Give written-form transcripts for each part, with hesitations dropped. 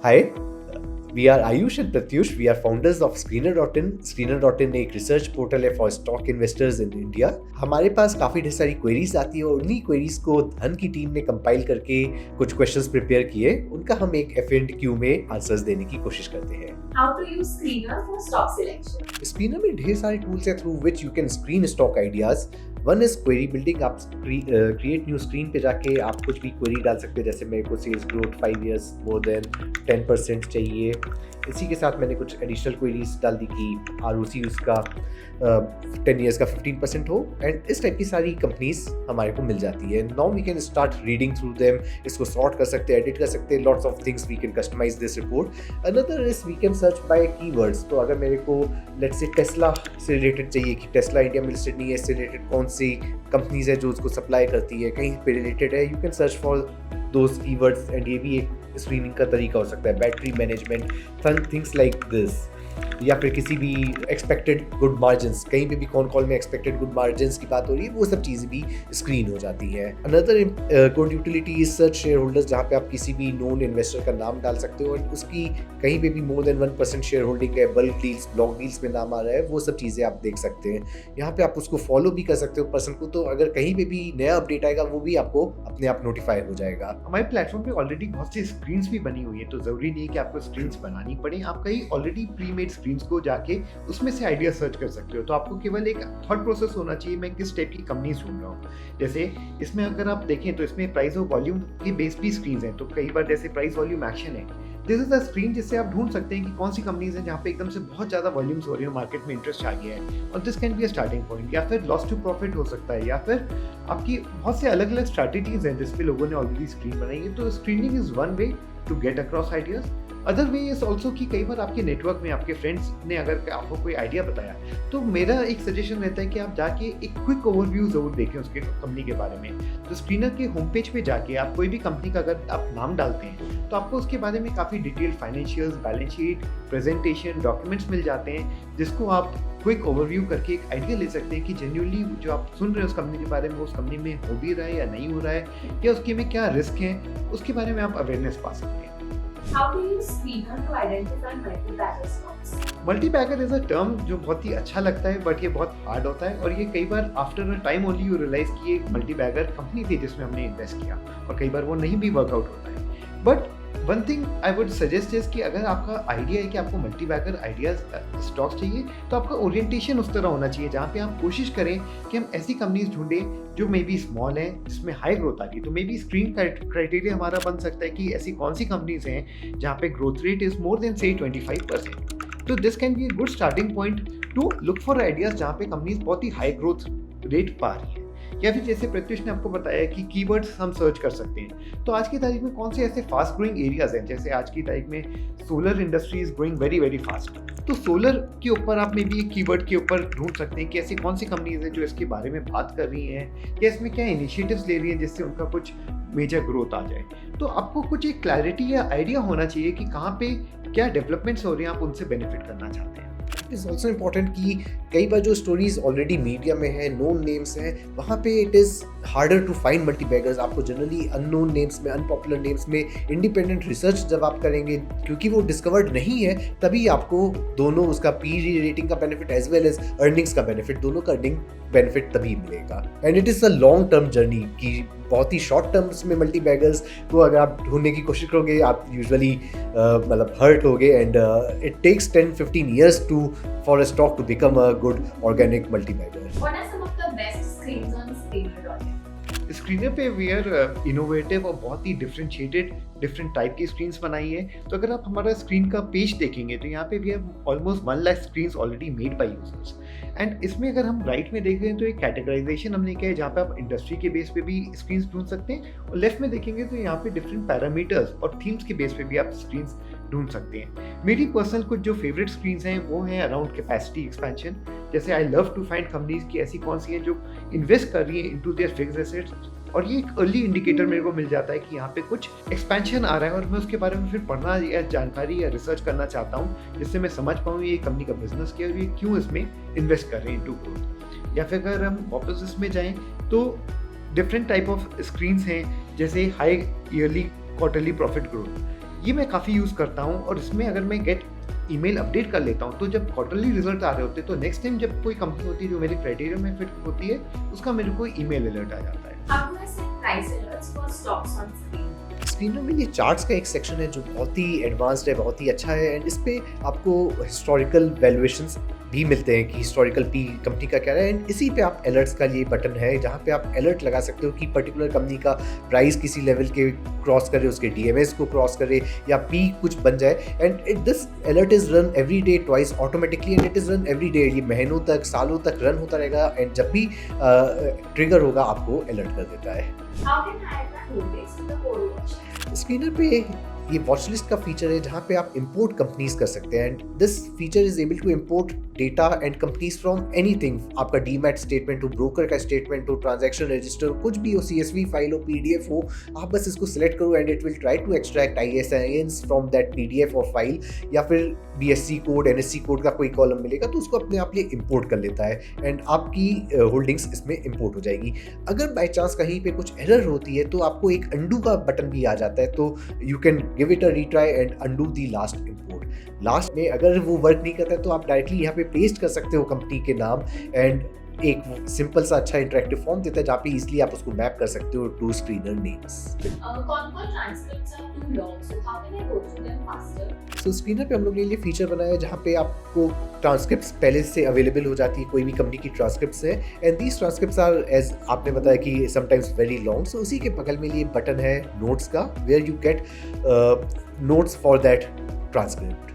Hi, we are Ayush and Pratyush. We are founders of Screener.in. Screener.in एक research portal है for stock investors in India. हमारे पास काफ़ी ढेर सारी queries आती है और उन्हीं क्वेरीज को धन की टीम ने कंपाइल करके कुछ क्वेश्चंस प्रिपेयर किए. उनका हम एक F&Q में आंसर्स देने की कोशिश करते हैं. How to use Screener for stock selection. Screener में ढेर सारे टूल्स हैं through which you can screen stock ideas. One is query building. आप क्रिएट न्यू स्क्रीन पे जाके आप कुछ भी क्वेरी डाल सकते हैं. जैसे मेरे को sales growth 5 years more than 10% चाहिए. इसी के साथ मैंने कुछ एडिशनल क्वेरीज डाल दी कि ROC उसका 10 years का 15% हो. एंड इस टाइप की सारी कंपनीज हमारे को मिल जाती है. Now we can start reading through them. इसको सॉर्ट कर सकते हैं, एडिट कर सकते हैं. Lots of things we can customize this report. Another is we can search by keywords. तो अगर मेरे को लेट्स से टेस्ला से रिलेटेड चाहिए कि टेस्ला इंडिया में लिस्टेड नहीं है, इससे रिलेटेड कौन सी कंपनीज है जो उसको सप्लाई करती है, कहीं पे रिलेटेड है, you can search for those keywords. And ये भी एक स्क्रीनिंग का तरीका हो सकता है. Battery management, things like this. या फिर किसी भी एक्सपेक्टेड गुड मार्जिन्स, कहीं पे भी कौन कॉल में एक्सपेक्टेड गुड मार्जिन्स की बात हो रही है, वो सब चीज़ें भी स्क्रीन हो जाती है. Another good utility is search share holders, जहाँ पे आप किसी भी नोन इन्वेस्टर का नाम डाल सकते हो और उसकी कहीं पे भी मोर देन 1% शेयर होल्डिंग है, बल्क डील्स, ब्लॉक डील्स में नाम आ रहा है, वो सब चीज़ें आप देख सकते हैं. यहाँ पे आप उसको फॉलो भी कर सकते हो पर्सन को. तो अगर कहीं पे भी नया अपडेट आएगा वो भी आपको अपने आप नोटिफाई हो जाएगा. हमारे प्लेटफॉर्म पे ऑलरेडी बहुत सी स्क्रीन्स भी बनी हुई है, तो ज़रूरी नहीं है कि आपको स्क्रीन्स बनानी पड़े. आप कहीं ऑलरेडी प्री मेड स्क्रीन्स को जाके उसमें से आइडिया सर्च कर सकते हो. तो आपको केवल एक थॉट प्रोसेस होना चाहिए, मैं किस टाइप की कंपनी ढूंढ रहा हूँ. जैसे इसमें अगर आप देखें तो इसमें प्राइस और वॉल्यूम की बेस भी स्क्रीन्स हैं. तो कई बार जैसे प्राइस वॉल्यूम एक्शन है, दिस इज द स्क्रीन जिससे आप ढूंढ सकते हैं कि कौन सी कंपनीज हैं जहाँ पे एकदम से बहुत ज़्यादा वॉल्यूम्स हो रही है, मार्केट में इंटरेस्ट आ गया है. और this can be a starting point. या फिर लॉस टू प्रॉफिट हो सकता है, या फिर आपकी बहुत से अलग अलग स्ट्रैटेजीज हैं जिस पे लोगों ने ऑलरेडी स्क्रीन बनाई है. तो screening is one way to get across ideas. Other way is also कि कई बार आपके नेटवर्क में आपके फ्रेंड्स ने अगर आपको कोई आइडिया बताया, तो मेरा एक सजेशन रहता है कि आप जाके एक क्विक ओवरव्यू जरूर देखें उसके कंपनी के बारे में. तो स्क्रीनर के होम पेज पे जाके आप कोई भी कंपनी का अगर आप नाम डालते हैं तो आपको उसके बारे में काफ़ी detailed financials, balance sheet, presentation, documents मिल जाते हैं, जिसको आप क्विक ओवरव्यू करके एक आइडिया ले सकते हैं कि जेन्युइनली जो आप सुन रहे हैं उस कंपनी के बारे में, उस कंपनी में हो भी रहा है या नहीं हो रहा है, या उसके में क्या रिस्क है, उसके बारे में आप अवेयरनेस पा सकते हैं. How to use Screener to identify multi-bagger stocks. Multi-bagger is a term जो बहुत ही अच्छा लगता है, बट ये बहुत हार्ड होता है. और ये कई बार after a time only you realize कि एक मल्टी-बैगर कंपनी थी जिसमें हमने इन्वेस्ट किया, और कई बार वो नहीं भी वर्कआउट होता है. But one thing I would suggest is कि अगर आपका आइडिया है कि आपको मल्टी-बैगर आइडियाज स्टॉक्स चाहिए, तो आपका ओरिएंटेशन उस तरह होना चाहिए जहाँ पे आप कोशिश करें कि हम ऐसी कंपनीज ढूंढें जो मे बी स्मॉल है, जिसमें हाई ग्रोथ आ रही है. तो मे बी स्क्रीन क्राइटेरिया हमारा बन सकता है कि ऐसी कौन सी कंपनीज हैं जहाँ पे growth rate is more than से 25%. तो this can be a good starting point two look for ideas जहाँ पे कंपनीज बहुत ही हाई ग्रोथ रेट पा रही है. या फिर जैसे प्रत्युष ने आपको बताया कि कीवर्ड्स हम सर्च कर सकते हैं. तो आज की तारीख में कौन से ऐसे फास्ट ग्रोइंग एरियाज हैं, जैसे आज की तारीख में solar industry is growing very very fast. तो सोलर के ऊपर आप मे बी एक कीवर्ड के ऊपर ढूंढ सकते हैं कि ऐसी कौन सी कंपनीज हैं जो इसके बारे में बात कर रही हैं, या इसमें क्या इनिशिएटिव्स ले रही हैं जिससे उनका कुछ मेजर ग्रोथ आ जाए. तो आपको कुछ एक क्लैरिटी या आइडिया होना चाहिए कि कहाँ पे क्या डेवलपमेंट्स हो रही हैं, आप उनसे बेनिफिट करना चाहते हैं. इट इज़ ऑल्सो इम्पॉर्टेंट कि कई बार जो स्टोरीज ऑलरेडी मीडिया में है, नोन नेम्स हैं, वहाँ पे it is harder to find multibaggers. आपको जनरली अननोन नेम्स में, अनपॉपुलर नेम्स में इंडिपेंडेंट रिसर्च जब आप करेंगे, क्योंकि वो डिस्कवर्ड नहीं है, तभी आपको दोनों उसका पी रेटिंग का benefit as well as earnings का बेनिफिट, दोनों का अर्निंग बेनिफिट तभी मिलेगा. And it is a long term journey कि बहुत ही शॉर्ट टर्म्स में मल्टी-बैगर्स को अगर आप ढूंढने की कोशिश करोगे, आप यूजुअली मतलब हर्ट होगे. And it takes 10-15 years for a stock to become a good organic multi-bagger. What are some of the best screens on Screener.in? Screener पे वी आर इनोवेटिव और बहुत ही डिफरेंशिएटेड डिफरेंट टाइप की screens बनाई है. तो अगर आप हमारा स्क्रीन का पेज देखेंगे तो यहाँ पे we have almost 1 lakh screens already made by users. And इसमें अगर हम राइट में देखें तो एक कैटेगराइजेशन हमने किया है जहाँ पे आप इंडस्ट्री के बेस पे भी स्क्रीन्स ढूंढ सकते हैं, और लेफ्ट में देखेंगे तो यहाँ पे डिफरेंट पैरामीटर्स और थीम्स के बेस पे भी आप स्क्रीन्स ढूंढ सकते हैं. मेरी पर्सनल कुछ जो फेवरेट स्क्रीन्स हैं वो हैं अराउंड कैपेसिटी एक्सपेंशन. जैसे I love to find companies की ऐसी कौन सी हैं जो इन्वेस्ट कर रही है इनटू देयर फिक्स्ड एसेट्स, और ये एक अर्ली इंडिकेटर मेरे को मिल जाता है कि यहाँ पे कुछ एक्सपेंशन आ रहा है, और मैं उसके बारे में फिर पढ़ना या जानकारी या रिसर्च करना चाहता हूँ जिससे मैं समझ पाऊँ ये कंपनी का बिजनेस क्या है और ये क्यों इसमें इन्वेस्ट कर रहे हैं इनटू ग्रोथ. या फिर अगर हम वापस इसमें जाएँ तो डिफरेंट टाइप ऑफ स्क्रीन्स हैं, जैसे high yearly quarterly profit growth. ये मैं काफ़ी यूज़ करता हूँ और इसमें अगर मैं गेट ईमेल अपडेट कर लेता हूँ तो जब क्वार्टरली रिजल्ट आ रहे होते हैं तो नेक्स्ट टाइम जब कोई कंपनी होती है जो मेरे क्राइटेरिया में फिट होती है उसका मेरे को ईमेल अलर्ट आ जाता है। How do I set price alerts for stocks on screen? Screener में ये चार्ट्स का एक सेक्शन है जो बहुत ही एडवांस्ड है, बहुत ही अच्छा है, एंड इस पे आपको हिस्टोरिकल वैल्यूएशंस भी मिलते हैं कि हिस्टोरिकल पी कंपनी का क्या है, एंड इसी पे आप अलर्ट्स का ये बटन है जहाँ पे आप अलर्ट लगा सकते हो कि पर्टिकुलर कंपनी का प्राइस किसी लेवल के क्रॉस करे, उसके डीएमएस को क्रॉस करे या पी कुछ बन जाए, and this alert is run every day twice automatically, and it is run every day. ये महीनों तक, सालों तक रन होता रहेगा, एंड जब भी ट्रिगर होगा आपको अलर्ट कर देता है। How can I add my holdings to the core watch? Screener पे ये वॉच लिस्ट का फीचर है जहाँ पे आप इंपोर्ट कंपनीज कर सकते हैं, and this feature is able to import data and companies from anything. आपका डीमैट स्टेटमेंट हो, ब्रोकर का स्टेटमेंट हो, ट्रांजैक्शन रजिस्टर हो, कुछ भी हो, सीएसवी फाइल हो, पीडीएफ हो, आप बस इसको सिलेक्ट करो and it will try to extract ISINs from that PDF और फाइल, या फिर बीएससी कोड, एनएससी कोड का कोई कॉलम मिलेगा तो उसको अपने आप ये इंपोर्ट कर लेता है एंड आपकी होल्डिंग्स इसमें इंपोर्ट हो जाएगी। अगर बाई चांस कहीं पे कुछ एरर होती है तो आपको एक अंडू का बटन भी आ जाता है, तो you can give it a retry and undo the last import. Last में अगर वो वर्क नहीं करता है तो आप डायरेक्टली यहाँ पे पेस्ट कर सकते हो कंपनी के नाम, एंड एक सिंपल सा अच्छा इंटरेक्टिव फॉर्म देता है जहाँ पे इजीली आप उसको मैप कर सकते हो to screener names. Con-call transcripts are too long, so how can I go through them faster? So screener पे हम लोग ने ये फीचर बनाया है जहाँ पे आपको ट्रांसक्रिप्ट्स पहले से अवेलेबल हो जाती है, कोई भी कंपनी की ट्रांसक्रिप्ट्स है, and these transcripts are as आपने बताया कि समटाइम्स वेरी लॉन्ग, सो उसी के बगल में ये बटन है नोट्स का, where you get notes for that transcript.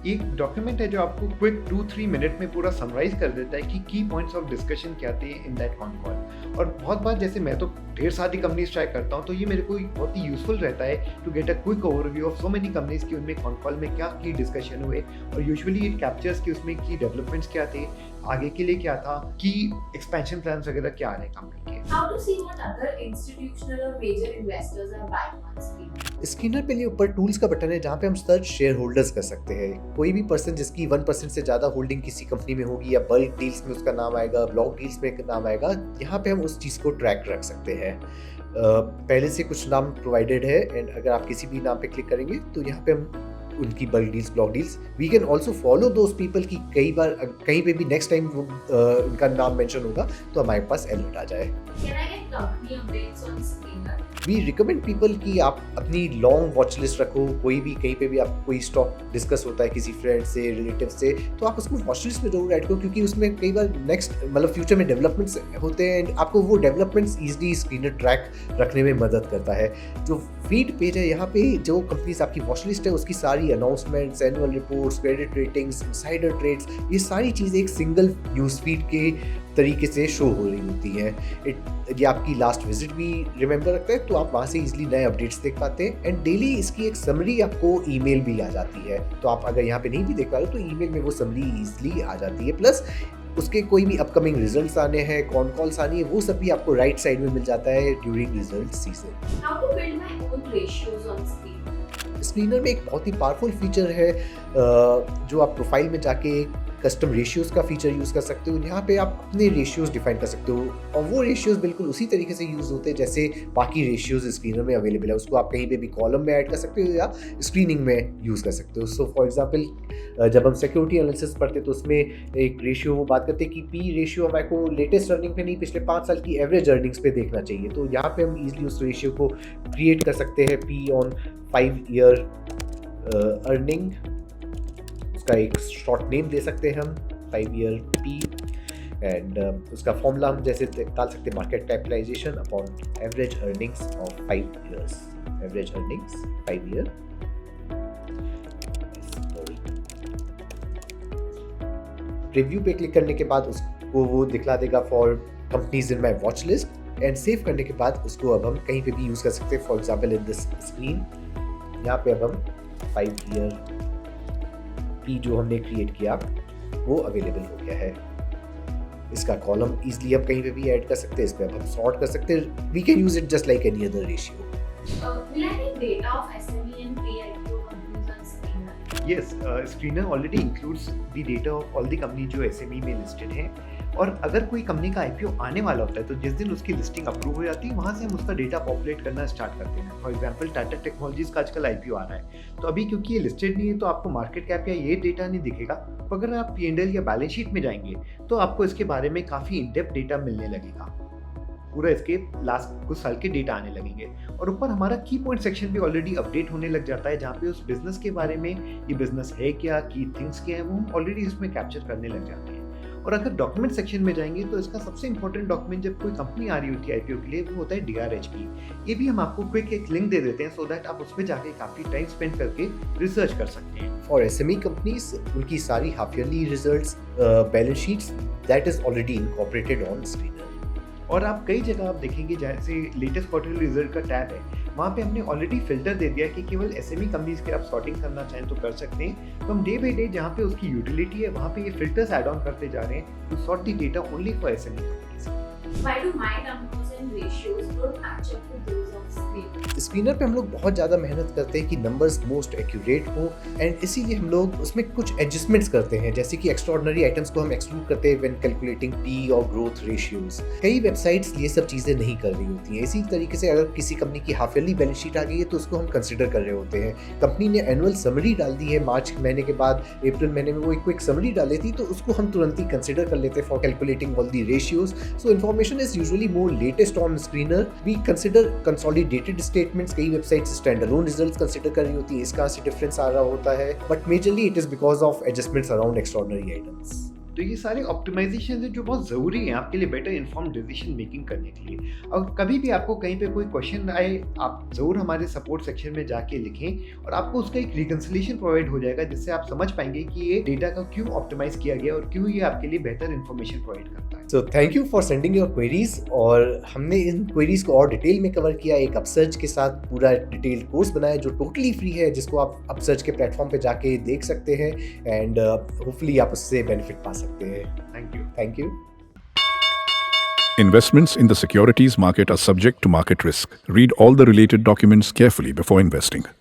एक डॉक्यूमेंट है जो आपको क्विक 2-3 मिनट में पूरा समराइज कर देता है कि की पॉइंट्स ऑफ डिस्कशन क्या थे इन दैट कॉन कॉल। और बहुत बार जैसे मैं तो ढेर सारी कंपनीज ट्राई करता हूँ तो ये मेरे को बहुत ही यूजफुल रहता है to get a quick overview of so many companies की उनमें कॉन कॉल में क्या की डिस्कशन हुए, और यूजुअली इट कैप्चर्स कि उसमें की डेवलपमेंट्स क्या थे, आगे के लिए क्या था, कि एक्सपेंशन प्लान्स वगैरह क्या आ रहे हैं कंपनी के। How to see what other institutional or major investors are buying on screen? Screener पे लिए ऊपर टूल्स का बटन है जहाँ पे हम सर्च शेयर होल्डर्स कर सकते हैं। कोई भी पर्सन जिसकी 1% से ज़्यादा होल्डिंग किसी कंपनी में होगी या बल्क डील्स में उसका नाम आएगा, ब्लॉक डील्स में नाम आएगा, यहाँ पे हम उस चीज़ को ट्रैक रख सकते हैं। पहले से कुछ नाम प्रोवाइडेड है, एंड अगर आप किसी भी नाम पे क्लिक करेंगे तो यहाँ पे हम उनकी bulk deals, block deals, we can also follow those people की कई बार कहीं पे भी नेक्स्ट टाइम उनका नाम मेंशन होगा तो हमारे पास अलर्ट आ जाए। Can I get company updates on screener? We recommend people कि आप अपनी लॉन्ग वॉच लिस्ट रखो, कोई भी कहीं पे भी आप कोई स्टॉक डिस्कस होता है किसी फ्रेंड से, रिलेटिव से, तो आप उसको वॉच लिस्ट में जरूर ऐड करो, क्योंकि उसमें कई बार नेक्स्ट मतलब फ्यूचर में डेवलपमेंट्स होते हैं एंड आपको वो डेवलपमेंट्स ईजिली स्क्रीनर ट्रैक रखने में मदद करता है। जो फीड पेज है यहाँ पे जो कंपनीज आपकी वॉच लिस्ट है उसकी सारी announcements, annual reports, credit ratings, insider trades, ये सारी चीज़ें एक सिंगल न्यूज़ फीड के तरीके से शो हो रही होती हैं। ये आपकी लास्ट विजिट भी रिमेंबर रखता है, तो आप वहाँ से इजीली नए अपडेट्स देख पाते हैं, एंड डेली इसकी एक समरी आपको ईमेल भी आ जाती है, तो आप अगर यहाँ पे नहीं भी देख पा रहे हो तो ईमेल में वो समरी इजीली आ जाती है। प्लस उसके कोई भी अपकमिंग रिजल्ट्स आने हैं, कॉन कॉल्स आनी है, वो सब भी आपको राइट साइड में मिल जाता है during result season. How to build my own ratios on screen? Screener में एक बहुत ही पावरफुल फीचर है जो आप प्रोफाइल में जाके कस्टम रेशियोज़ का फीचर यूज़ कर सकते हो। यहाँ पे आप अपने रेशियोज़ डिफाइन कर सकते हो, और वो रेशियोज़ बिल्कुल उसी तरीके से यूज़ होते हैं जैसे बाकी रेशियोज़ स्क्रीनर में अवेलेबल है। उसको आप कहीं पे भी कॉलम में ऐड कर सकते हो या स्क्रीनिंग में यूज़ कर सकते हो। सो फॉर एग्जांपल जब हम सिक्योरिटी एनालिसिस पढ़ते तो उसमें एक रेशियो वो बात करते हैं कि पी रेशियो हमारे को लेटेस्ट अर्निंग पे नहीं, पिछले 5 साल की एवरेज अर्निंग्स पे देखना चाहिए। तो यहाँ पे हम ईजिली उस रेशियो को क्रिएट कर सकते हैं, पी ऑन 5 ईयर अर्निंग, उसका एक शॉर्ट नेम दे सकते हैं हम 5 ईयर पी, एंड उसका फॉर्मूला हम जैसे डाल सकते हैं market capitalization upon average earnings of 5 years, average earnings 5 year. Review पे क्लिक करने के बाद उसको वो दिखला देगा for companies in my watch list, and save करने के बाद उसको अब हम कहीं पे भी यूज़ कर सकते हैं। For example in this screen यहाँ पे अब हम 5 ईयर पी जो हमने क्रिएट किया वो अवेलेबल हो गया है। इसका कॉलम इजीली हम कहीं पे भी ऐड कर सकते हैं, इस पे अब हम सॉर्ट कर सकते हैं। We can use it just like any other ratio. Will I need data of SME and pre-IPO companies on screener? Yes, screener already includes the data of all the companies जो SME में listed हैं, और अगर कोई company का IPO आने वाला होता है तो जिस दिन उसकी लिस्टिंग अप्रूव हो जाती है वहाँ से हम उसका डेटा पॉपुलेट करना स्टार्ट करते हैं। फॉर एग्जांपल टाटा टेक्नोलॉजीज का आजकल आईपीओ आ रहा है, तो अभी क्योंकि ये लिस्टेड नहीं है तो आपको मार्केट कैप या ये डेटा नहीं दिखेगा, तो अगर आप P&L या बैलेंस शीट में जाएंगे तो आपको इसके बारे में काफ़ी इन डेप्थ डेटा मिलने लगेगा। पूरा इसके लास्ट कुछ साल के डेटा आने लगेंगे और ऊपर हमारा की पॉइंट सेक्शन भी ऑलरेडी अपडेट होने लग जाता है, जहाँ पे उस बिजनेस के बारे में, ये बिजनेस है क्या, की थिंग्स क्या है, वो हम ऑलरेडी इसमें कैप्चर करने लग जाते हैं। और अगर डॉक्यूमेंट सेक्शन में जाएंगे तो इसका सबसे इंपॉर्टेंट डॉक्यूमेंट जब कोई कंपनी आ रही होती है आईपीओ के लिए वो होता है DRHP। ये भी हम आपको क्विक एक लिंक दे देते हैं सो दैट आप उस पर जाके काफ़ी टाइम स्पेंड करके रिसर्च कर सकते हैं। फॉर SME कंपनीज उनकी सारी half yearly results, balance sheets that is already incorporated on screener. और आप कई जगह आप देखेंगे जैसे लेटेस्ट क्वार्टरली रिजल्ट का टैब है, वहाँ पे हमने ऑलरेडी फिल्टर दे दिया कि केवल SME कंपनीज के आप सॉर्टिंग करना चाहें तो कर सकते हैं। तो हम डे बाई डे जहाँ पे उसकी यूटिलिटी है वहाँ पे ये फिल्टर्स ऐड ऑन करते जा रहे हैं to sort the data only for SME companies. Why do my numbers and ratios don't match up with those of screen? Screener पे हम लोग बहुत ज़्यादा मेहनत करते हैं कि नंबर्स मोस्ट एक्यूरेट हो एंड इसीलिए हम लोग उसमें कुछ एडजस्टमेंट्स करते हैं, जैसे कि एक्स्ट्राऑर्डिनरी आइटम्स को हम एक्सक्लूड करते हैं व्हेन कैलकुलेटिंग P और ग्रोथ रेशियोज। कई वेबसाइट्स ये सब चीज़ें नहीं कर रही होती हैं। इसी तरीके से अगर किसी कंपनी की हाफ ईयरली बैलेंस शीट आ गई है तो उसको हम कंसिडर कर रहे होते हैं। कंपनी ने एनुअल समरी डाल दी है मार्च महीने के बाद, अप्रैल महीने में वो एक क्विक समरी डाली थी, तो उसको हम तुरंत ही कंसिडर कर लेते हैं for calculating all the ratios. So information is usually more latest on Screener. We consider consolidated statements, कई websites standalone results consider कर रही होती है, इसका से डिफरेंस आ रहा होता है, but majorly it is because of adjustments around extraordinary items. तो ये सारे ऑप्टिमाइजेशन है जो बहुत ज़रूरी हैं आपके लिए बेटर इन्फॉर्म डिसीजन मेकिंग करने के लिए। और कभी भी आपको कहीं पे कोई क्वेश्चन आए आप ज़रूर हमारे सपोर्ट सेक्शन में जाके लिखें और आपको उसका एक रिकन्सिलेशन प्रोवाइड हो जाएगा जिससे आप समझ पाएंगे कि ये डेटा का क्यों ऑप्टिमाइज किया गया और क्यों ये आपके लिए बेहतर इन्फॉर्मेशन प्रोवाइड करता है। So thank you for sending your queries, और हमने इन क्वेरीज को और डिटेल में कवर किया, एक अपसर्च के साथ पूरा डिटेल्ड कोर्स बनाया जो टोटली फ्री है, जिसको आप अपसर्च के प्लेटफॉर्म पे जाके देख सकते हैं एंड होपफुली आप उससे बेनिफिट पा सकते हैं। Thank you. Investments in the securities market are subject to market risk. Read all the related documents carefully before investing.